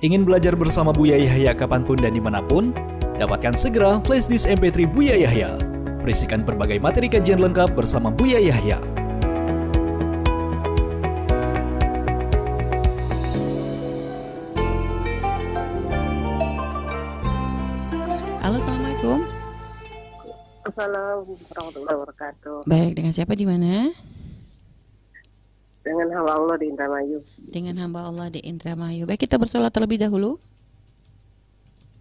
Ingin belajar bersama Buya Yahya kapanpun dan dimanapun? Dapatkan segera flashdisk MP3 Buya Yahya. Berisikan berbagai materi kajian lengkap bersama Buya Yahya. Halo, Assalamualaikum. Assalamualaikum warahmatullahi wabarakatuh. Baik, dengan siapa di mana? Dengan hamba Allah di Indramayu. Dengan hamba Allah di Indramayu. Baik, kita bersolat terlebih dahulu.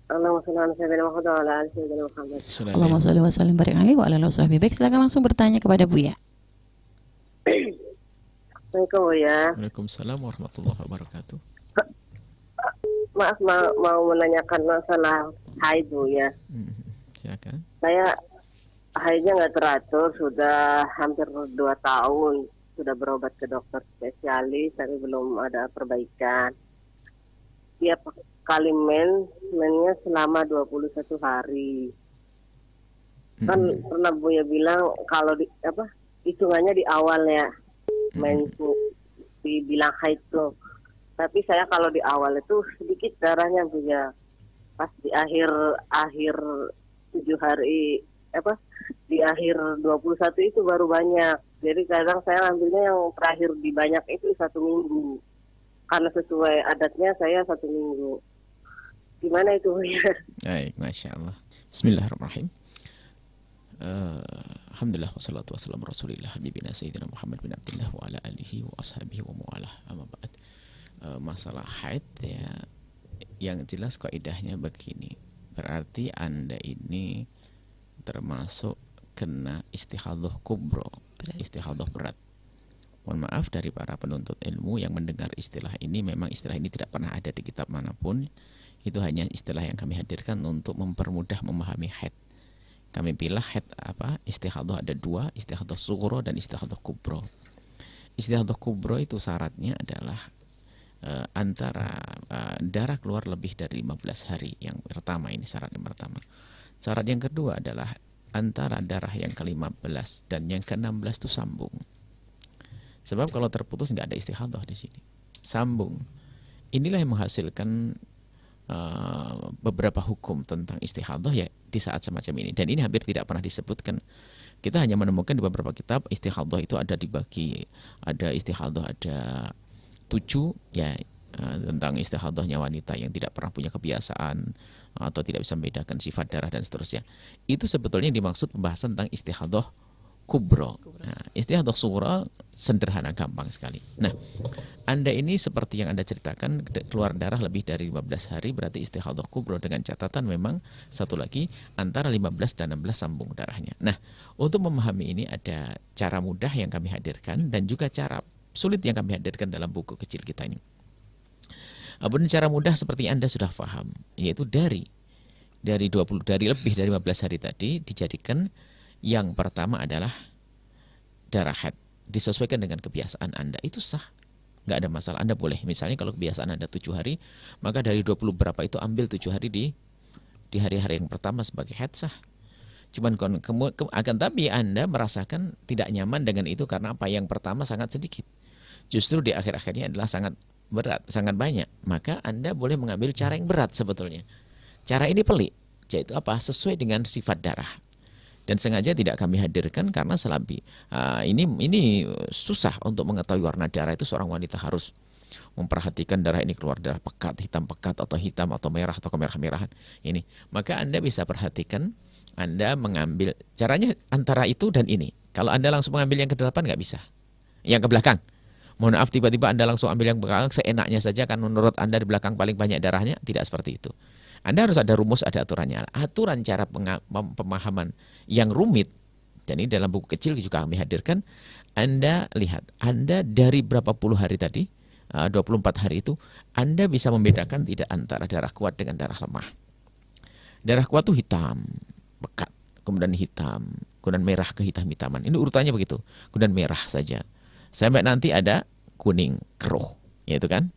Allahumma shalli ala sayyidina Muhammad wa ala ali sayyidina Muhammad. Allahumma shalli wa sallim barik alaihi wa ala alihi washabihi. Baik, silakan langsung bertanya kepada Buya. Assalamualaikum ya. Waalaikumsalam warahmatullahi wabarakatuh. Maaf mau menanyakan masalah haid Bu ya. Silakan. Saya haidnya nggak teratur sudah hampir 2 tahun. Sudah berobat ke dokter spesialis tapi belum ada perbaikan. Tiap kali mennya selama 21 hari. Kan pernah Buya bilang kalau hitungannya di awal ya men dibilang haid tuh. Tapi saya kalau di awal itu sedikit darahnya Buya. Pas di akhir 7 hari di akhir 21 itu baru banyak. Jadi kadang saya ambilnya yang terakhir di banyak itu 1 minggu. Karena sesuai adatnya saya 1 minggu. Gimana itu ya? Baik, Masya Allah. Bismillahirrahmanirrahim. Alhamdulillah wassalatu wassalamu rasulillah habibina sayyidina Muhammad bin Abdullah wa ala alihi wa ashabihi wa mu'alah amma ba'd. Masalah haid ya, yang jelas kaidahnya begini. Berarti Anda ini termasuk kena istihadhah kubro, istihadhah berat. Mohon maaf dari para penuntut ilmu yang mendengar istilah ini, memang istilah ini tidak pernah ada di kitab manapun. Itu hanya istilah yang kami hadirkan untuk mempermudah memahami haid. Kami pilih haid istihadhah ada 2, istihadhah sughra dan istihadhah kubro. Istihadhah kubro itu syaratnya adalah antara darah keluar lebih dari 15 hari. Yang pertama, ini syarat yang pertama. Syarat yang kedua adalah antara darah yang ke-15 dan yang ke-16 itu sambung. Sebab kalau terputus nggak ada istihadhah di sini. Sambung. Inilah yang menghasilkan beberapa hukum tentang istihadhah ya di saat semacam ini. Dan ini hampir tidak pernah disebutkan. Kita hanya menemukan di beberapa kitab istihadhah itu ada dibagi. Ada istihadhah ada 7 ya, tentang istihadhahnya wanita yang tidak pernah punya kebiasaan atau tidak bisa membedakan sifat darah dan seterusnya. Itu sebetulnya yang dimaksud pembahasan tentang istihadhah kubro. Nah, istihadhah sughra sederhana, gampang sekali. Nah, Anda ini seperti yang Anda ceritakan keluar darah lebih dari 15 hari, berarti istihadhah kubro, dengan catatan memang satu lagi antara 15 dan 16 sambung darahnya. Nah, untuk memahami ini ada cara mudah yang kami hadirkan dan juga cara sulit yang kami hadirkan dalam buku kecil kita ini. Apapun cara mudah seperti Anda sudah paham, yaitu dari lebih dari 15 hari tadi dijadikan yang pertama adalah darah haid, disesuaikan dengan kebiasaan Anda, itu sah, nggak ada masalah. Anda boleh, misalnya kalau kebiasaan Anda 7 hari, maka dari 20 berapa itu ambil 7 hari di hari-hari yang pertama sebagai haid, sah. Cuman akan tapi Anda merasakan tidak nyaman dengan itu karena apa? Yang pertama sangat sedikit, justru di akhir-akhirnya adalah sangat berat, sangat banyak. Maka Anda boleh mengambil cara yang berat sebetulnya. Cara ini pelik, yaitu apa? Sesuai dengan sifat darah. Dan sengaja tidak kami hadirkan karena ini susah untuk mengetahui warna darah itu. Seorang wanita harus memperhatikan darah ini keluar darah pekat, hitam pekat, atau hitam atau merah atau kemerah-merahan. Ini, maka Anda bisa perhatikan. Anda mengambil caranya antara itu dan ini. Kalau Anda langsung mengambil yang ke-8 nggak bisa. Yang ke belakang. Mohon maaf, tiba-tiba Anda langsung ambil yang belakang seenaknya saja kan menurut Anda di belakang paling banyak darahnya, tidak seperti itu. Anda harus ada rumus, ada aturannya. Aturan cara pemahaman yang rumit, dan ini dalam buku kecil juga kami hadirkan. Anda lihat, Anda dari berapa puluh hari tadi, 24 hari itu, Anda bisa membedakan tidak antara darah kuat dengan darah lemah. Darah kuat itu hitam, pekat, kemudian hitam, kemudian merah kehitam-hitaman. Ini urutannya begitu. Kemudian merah saja. Sampai nanti ada kuning keruh, yaitu kan.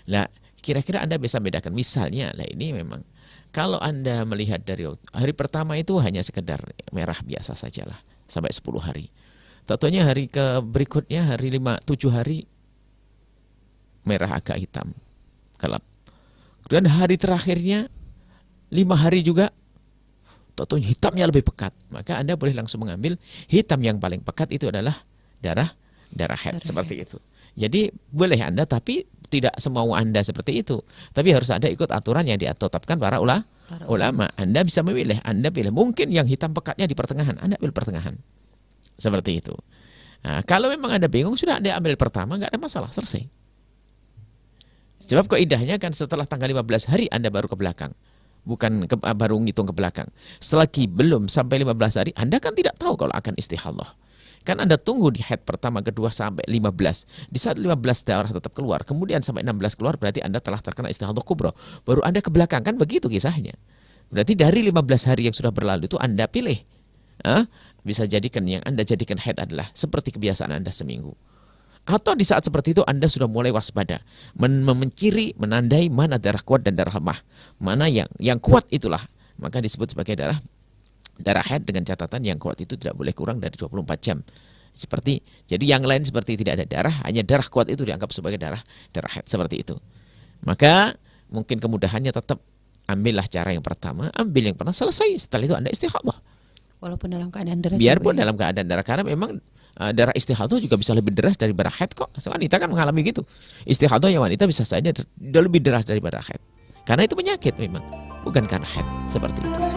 Lah, kira-kira Anda bisa membedakan. Misalnya, lah ini memang kalau Anda melihat dari hari pertama itu hanya sekedar merah biasa sajalah sampai 10 hari. Tentunya hari ke berikutnya hari 7 hari merah agak hitam, gelap. Kemudian hari terakhirnya 5 hari juga hitamnya lebih pekat, maka Anda boleh langsung mengambil hitam yang paling pekat itu adalah darah haid seperti itu. Jadi boleh Anda, tapi tidak semau Anda seperti itu. Tapi harus ada ikut aturan yang ditetapkan para ulama. Anda bisa memilih, Anda pilih. Mungkin yang hitam pekatnya di pertengahan, Anda pilih pertengahan. Seperti itu. Nah, kalau memang Anda bingung, sudah Anda ambil pertama, nggak ada masalah, selesai. Sebab kaidahnya kan setelah tanggal 15 hari Anda baru ke belakang. Bukan baru ngitung ke belakang. Selagi belum sampai 15 hari, Anda kan tidak tahu kalau akan istihadah. Kan Anda tunggu di haid pertama, kedua sampai 15. Di saat 15 darah tetap keluar, kemudian sampai 16 keluar, berarti Anda telah terkena istihadah kubra. Baru Anda ke belakang, kan begitu kisahnya. Berarti dari 15 hari yang sudah berlalu itu Anda pilih. Bisa jadikan yang Anda jadikan haid adalah seperti kebiasaan Anda seminggu. Atau di saat seperti itu Anda sudah mulai waspada, menciri, menandai mana darah kuat dan darah lemah. Mana yang kuat itulah, maka disebut sebagai darah haid, dengan catatan yang kuat itu tidak boleh kurang dari 24 jam. Jadi yang lain seperti tidak ada darah, hanya darah kuat itu dianggap sebagai darah haid, seperti itu. Maka mungkin kemudahannya tetap ambillah cara yang pertama, ambil yang pernah selesai, setelah itu Anda istihadah. Walaupun dalam keadaan deras. Biarpun dalam keadaan darah, karena memang darah istihadah juga bisa lebih deras daripada haid kok. Wanita kan mengalami gitu. Istihadah yang wanita bisa saja lebih deras daripada haid. Karena itu penyakit memang, bukan karena haid, seperti itu.